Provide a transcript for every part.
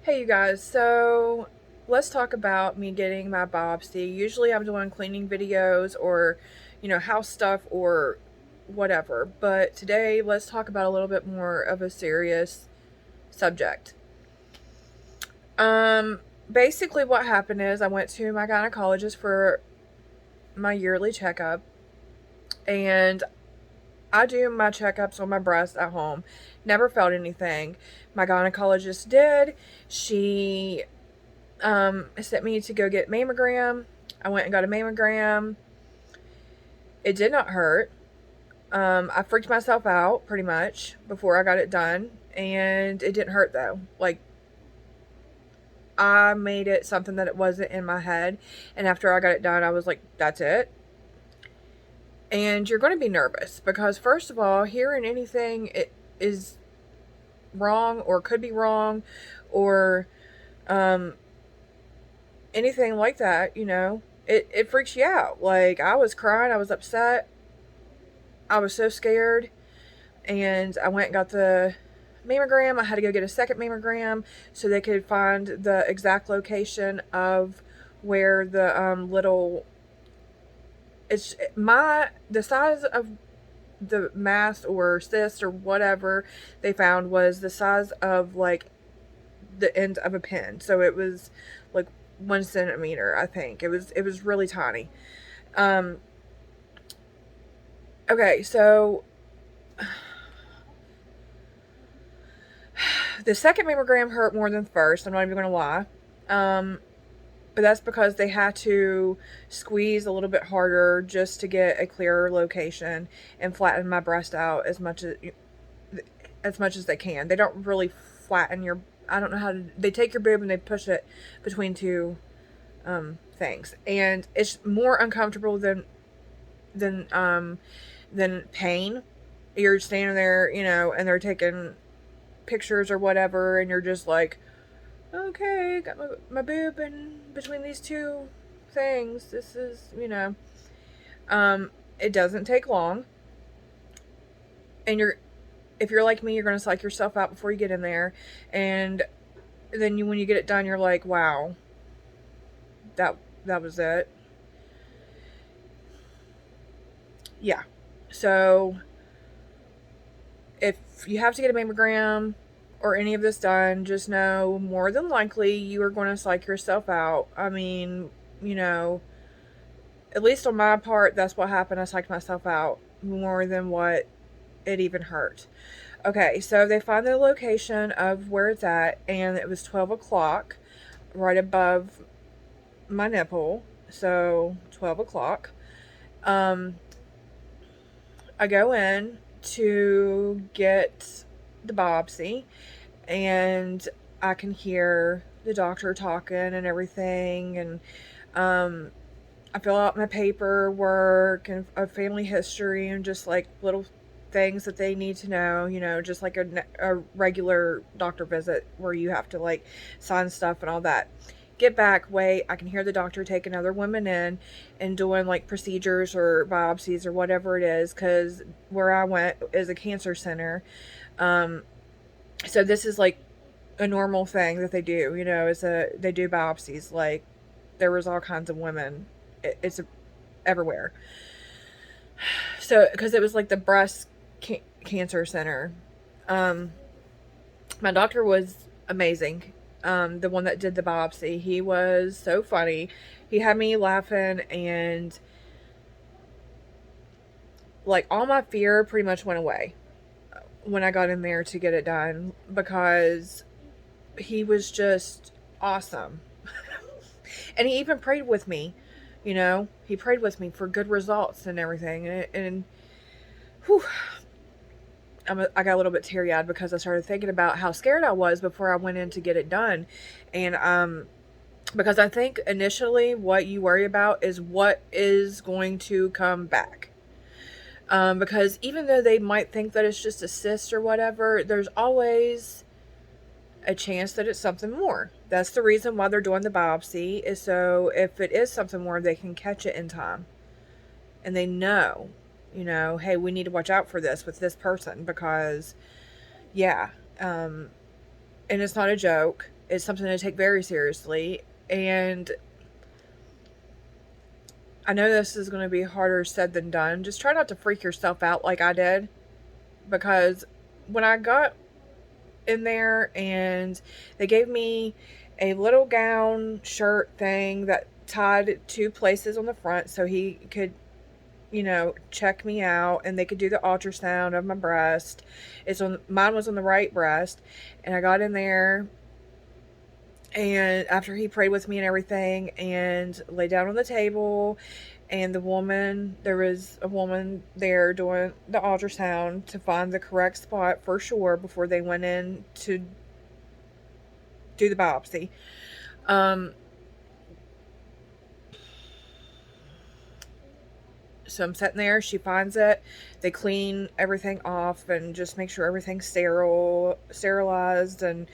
Hey you guys, so let's talk about me getting my biopsy. Usually I'm doing cleaning videos or, house stuff or whatever, but today let's talk about a little bit more of a serious subject. Um, Basically what happened is I went to my gynecologist for my yearly checkup, and I do my checkups on my breast at home. Never felt anything. My gynecologist did. She sent me to go get mammogram. I went and got a mammogram. It did not hurt. I freaked myself out pretty much before I got it done, and it didn't hurt though. Like, I made it something that it wasn't in my head, and after I got it done, I was like, that's it. And you're going to be nervous because, first of all, hearing anything it is wrong or could be wrong or um, anything like that, it freaks you out. Like, I was crying, I was upset, I was so scared, and I went and got the mammogram. I had to go get a second mammogram so they could find the exact location of where the little it's my the size of the mass or cyst or whatever they found was the size of like the end of a pin. So it was like 1 centimeter, I think. It was really tiny. Um, okay, so the second mammogram hurt more than the first. I'm not even gonna lie. Um, but that's because they had to squeeze a little bit harder just to get a clearer location and flatten my breast out as much as they can. They don't really flatten your. I don't know how to. They take your boob and they push it between two things, and it's more uncomfortable than pain. You're standing there, and they're taking pictures or whatever, and you're just like, okay, got my boob in between these two things. This is, it doesn't take long, and if you're like me, you're gonna psych yourself out before you get in there, and then when you get it done, you're like, wow, that that was it. Yeah. So if you have to get a mammogram or any of this done, just know more than likely you are going to psych yourself out. I mean, you know, at least on my part, that's what happened. I psyched myself out more than what it even hurt. Okay, so they find the location of where it's at, and it was 12 o'clock, right above my nipple. So 12 o'clock. Um, I go in to get the biopsy, and I can hear the doctor talking and everything, and um, I fill out my paperwork and a family history and just like little things that they need to know, just like a regular doctor visit where you have to like sign stuff and all that. Get back, wait, I can hear the doctor take another woman in and doing like procedures or biopsies or whatever it is, because where I went is a cancer center. Um, so this is like a normal thing that they do, they do biopsies. Like, there was all kinds of women. It's everywhere. So, because it was like the breast cancer center. Um, my doctor was amazing. The one that did the biopsy, he was so funny. He had me laughing, and like all my fear pretty much went away when I got in there to get it done, because he was just awesome. And he even prayed with me, he prayed with me for good results and everything. And whew, I got a little bit teary eyed because I started thinking about how scared I was before I went in to get it done. And because I think initially what you worry about is what is going to come back. Because even though they might think that it's just a cyst or whatever, there's always a chance that it's something more. That's the reason why they're doing the biopsy, is so if it is something more, they can catch it in time. And they know, hey, we need to watch out for this with this person because, yeah. And it's not a joke. It's something to take very seriously. And I know this is going to be harder said than done. Just try not to freak yourself out like I did. Because when I got in there and they gave me a little gown shirt thing that tied 2 places on the front so he could, check me out, and they could do the ultrasound of my breast. Mine was on the right breast, and I got in there, and after he prayed with me and everything, and lay down on the table, and there was a woman there doing the ultrasound to find the correct spot for sure before they went in to do the biopsy. So I'm sitting there, she finds it, they clean everything off and just make sure everything's sterilized, and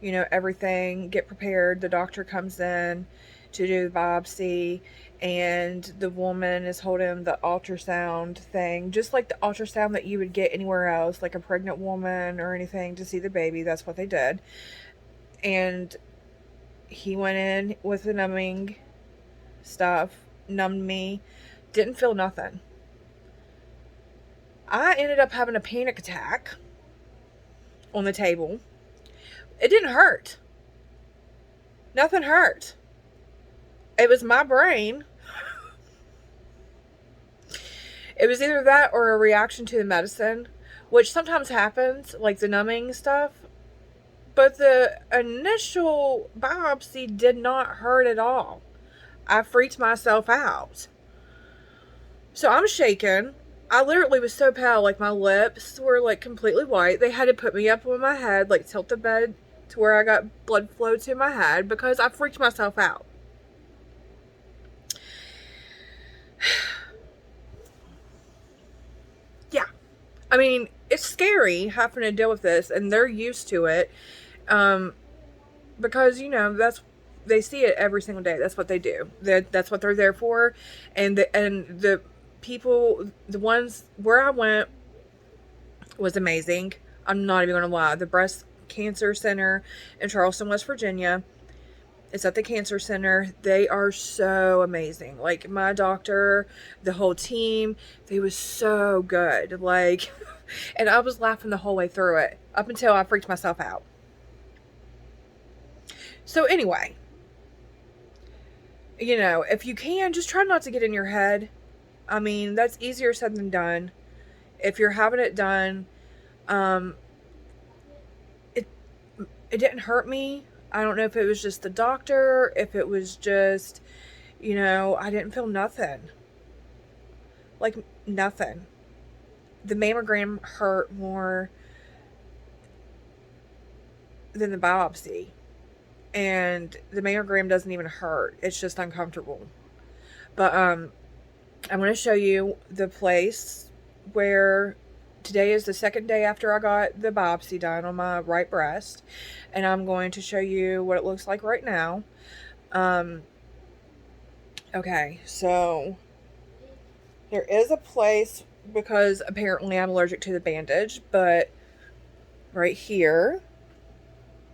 everything, get prepared. The doctor comes in to do the biopsy, and the woman is holding the ultrasound thing, just like the ultrasound that you would get anywhere else, like a pregnant woman or anything, to see the baby. That's what they did. And he went in with the numbing stuff, numbed me, didn't feel nothing. I ended up having a panic attack on the table. It didn't hurt. Nothing hurt. It was my brain. It was either that or a reaction to the medicine, which sometimes happens, like the numbing stuff. But the initial biopsy did not hurt at all. I freaked myself out. So I'm shaking. I literally was so pale, like my lips were like completely white. They had to put me up on my head, like tilt the bed to where I got blood flow to my head, because I freaked myself out. Yeah. I mean, it's scary having to deal with this, and they're used to it. Because, they see it every single day. That's what they do. That's what they're there for. And the people, the ones where I went, was amazing. I'm not even going to lie. The breast cancer center in Charleston, West Virginia, it's at the cancer center. They are so amazing. Like, my doctor, the whole team, they was so good. Like, and I was laughing the whole way through it, up until I freaked myself out. So anyway, if you can, just try not to get in your head. I mean, that's easier said than done. If you're having it done, it didn't hurt me. I don't know if it was just the doctor, if it was just, I didn't feel nothing. Like, nothing. The mammogram hurt more than the biopsy. And the mammogram doesn't even hurt. It's just uncomfortable. But I'm going to show you the place where today is the second day after I got the biopsy done on my right breast. And I'm going to show you what it looks like right now. Okay, so there is a place, because apparently I'm allergic to the bandage, but right here,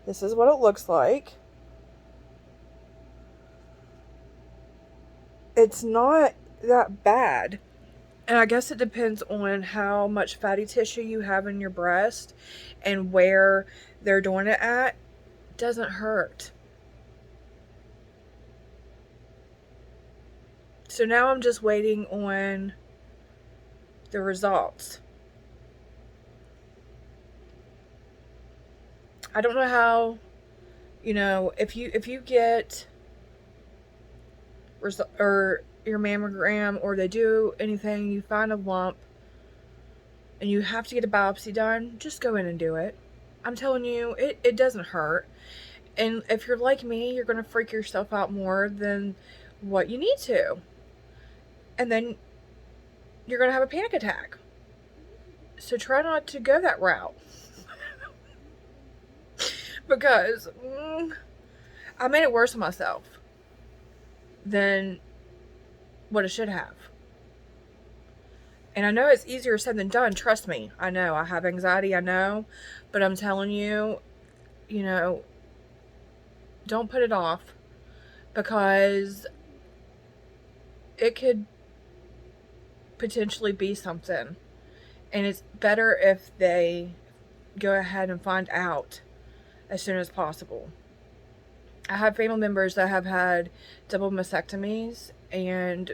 this is what it looks like. It's not that bad. And I guess it depends on how much fatty tissue you have in your breast and where they're doing it at. It doesn't hurt. So now I'm just waiting on the results. I don't know how, if you get or your mammogram, or they do anything, you find a lump and you have to get a biopsy done, just go in and do it. I'm telling you, it doesn't hurt. And if you're like me, you're going to freak yourself out more than what you need to. And then you're going to have a panic attack. So try not to go that route. Because I made it worse on myself than what it should have. And I know it's easier said than done. Trust me. I know. I have anxiety. I know. But I'm telling you, don't put it off, because it could potentially be something. And it's better if they go ahead and find out as soon as possible. I have family members that have had double mastectomies, and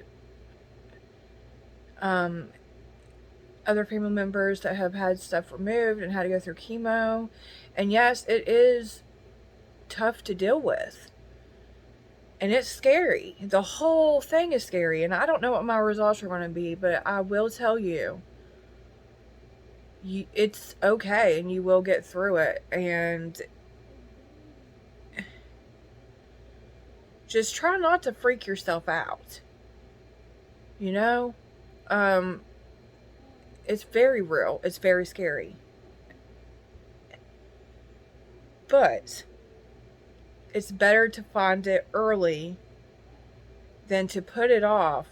other family members that have had stuff removed and had to go through chemo. And yes, it is tough to deal with. And it's scary. The whole thing is scary. And I don't know what my results are going to be, but I will tell you, it's okay, and you will get through it. And just try not to freak yourself out. You know? It's very real. It's very scary. But it's better to find it early than to put it off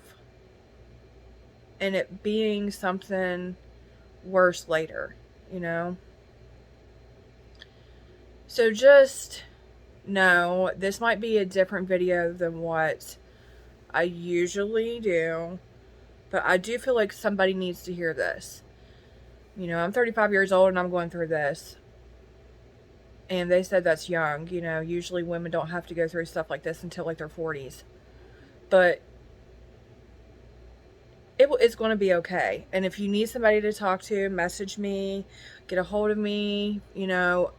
and it being something worse later, you know? So just know this might be a different video than what I usually do, but I do feel like somebody needs to hear this. You know, I'm 35 years old and I'm going through this. And they said that's young. You know, usually women don't have to go through stuff like this until like their 40s. But it's going to be okay. And if you need somebody to talk to, message me, get a hold of me, you know,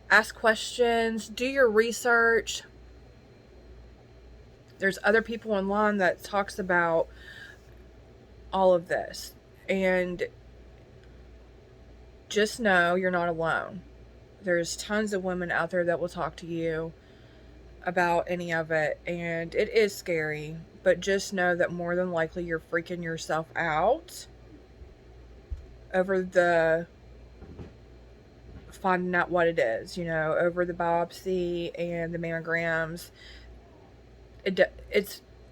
ask questions, do your research. There's other people online that talks about all of this. And just know you're not alone. There's tons of women out there that will talk to you about any of it, and it is scary, but just know that more than likely you're freaking yourself out over the finding out what it is, you know, over the biopsy and the mammograms.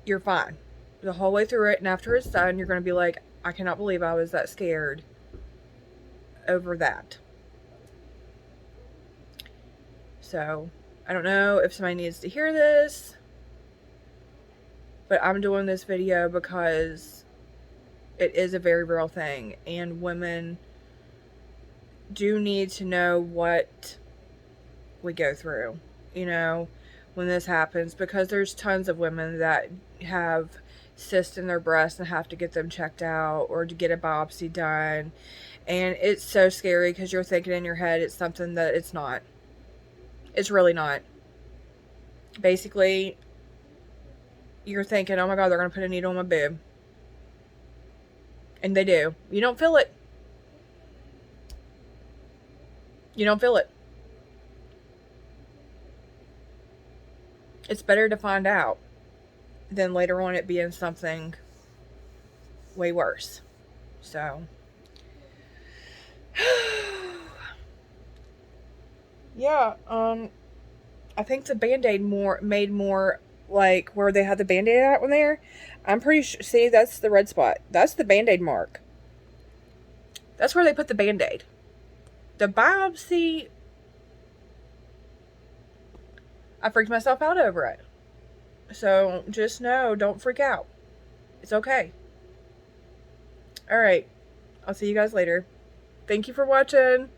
You're fine the whole way through it, and after it's done, you're going to be like, I cannot believe I was that scared over that. So, I don't know if somebody needs to hear this, but I'm doing this video because it is a very real thing, and women do need to know what we go through, you know, when this happens, because there's tons of women that have cysts in their breasts and have to get them checked out or to get a biopsy done, and it's so scary because you're thinking in your head it's something that it's not. It's really not. Basically, you're thinking, oh my God, they're going to put a needle in my boob. And they do. You don't feel it. You don't feel it. It's better to find out than later on it being something way worse. So, yeah, I think the Band-Aid made more like where they had the Band-Aid at one there. I'm pretty sure, see, that's the red spot. That's the Band-Aid mark. That's where they put the Band-Aid. The biopsy, I freaked myself out over it. So just know, don't freak out. It's okay. Alright, I'll see you guys later. Thank you for watching.